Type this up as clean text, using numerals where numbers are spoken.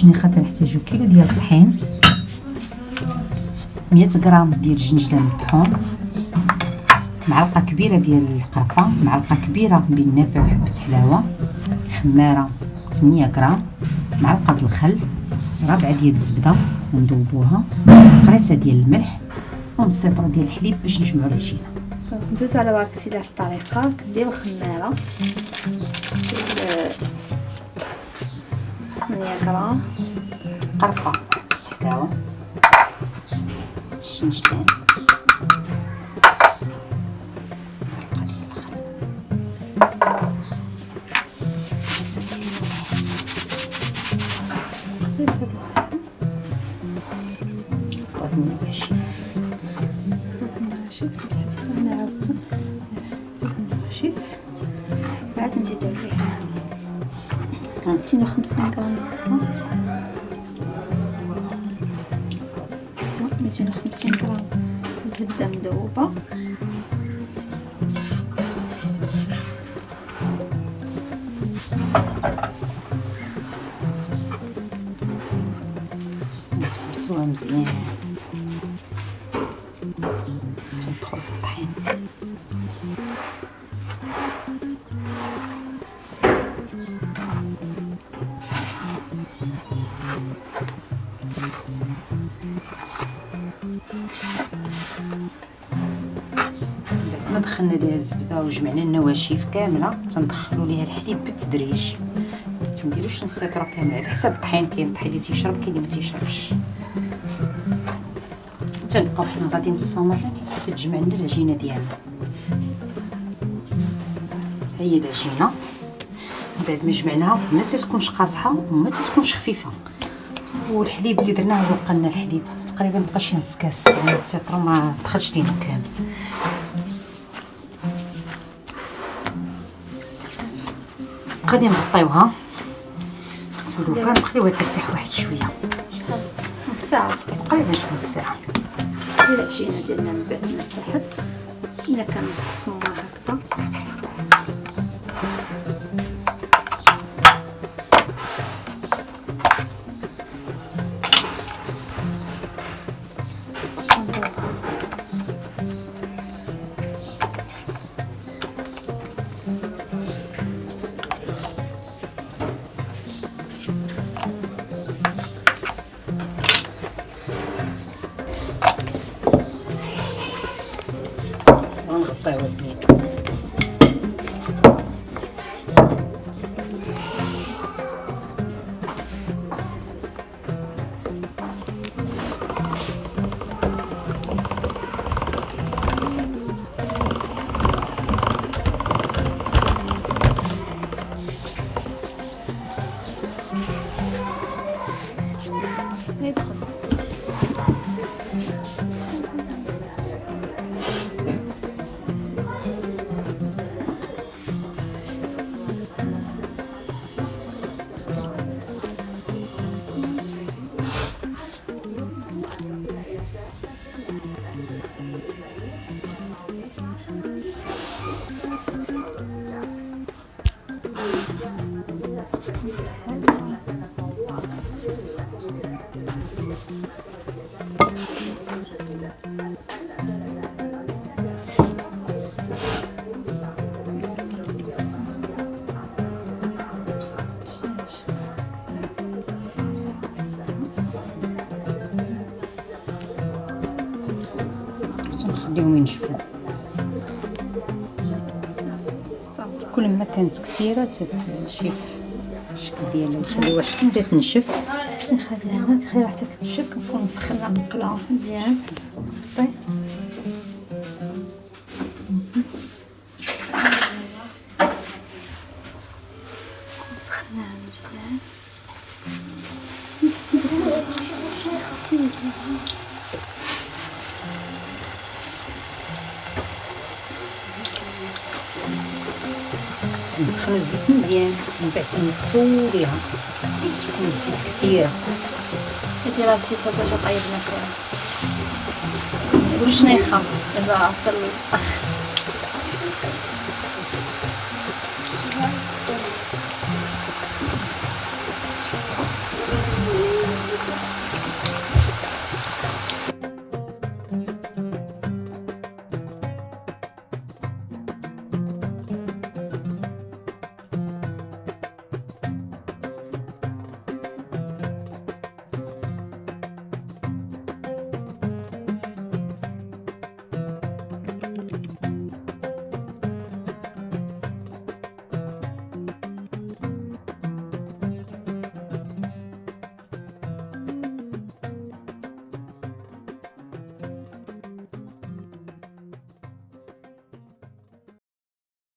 البشنيخة تنحتاجو كيلو ديال الطحين، 100 غرام ديال الزنجلان مطحون، معلقة كبيرة ديال القرفة، معلقة كبيرة من النافع وحبة حلاوة، خميرة 8 غرام، معلقة الخل، ربعة ديال الزبدة ونذوبوها، قريصة ديال الملح ونص لتر ديال الحليب باش نجمعو العجينة. ندوزو على برك الطريقة. كندير الخميرة 8 غرام، قرفة حبة حلاوة، الزنجلان، بعد نزيدو عليها 250 غرام زبدة، 250 غرام زبدة مذوبة، نبسبسوها مزيان تدخل في الطحين. بعد ما دخلنا ليها الزبده وجمعنا النواشف كامله تندخلوا ليها الحليب بالتدريج، ما تنديروش نص لتر كامل على حسب الطحين. كاين الطحين اللي تيشرب كاين اللي ما تيشربش. تنبقاو حنا غاديين بالصمر يعني تتجمع لنا العجينه ديالنا. ها هي العجينه بعد ما جمعناها ما تتكونش قاصحه وما تتكونش خفيفه، والحليب اللي درناه هو بقى لنا الحليب تقريبا بقى شي نص كاس، يعني نص لتر ما دخلش لينا كامل. غادي نغطيوها سلوفه نخليوها ترتاح واحد شويه، نص ساعة تقريبا شي نص ساعه. العجينة ديالنا من بعد ما ارتاحت الا كنقسموها هكذا ونغطيوها بنين. نخليهم ينشفوا. كل ما كانت كثيره تتنشف الشكل ديالها، نخليوها حتى تنشف. باش نخليها خير حتى تنشف كنكون مسخنه المقله مزيان. طيب مسخناها مزيان. نسخن الزيت مزيان من بعد تنقصو ليها تكون الزيت كثيره. ندير الزيت هذا اللي طيبنا فيها البشنيخة دابا حتى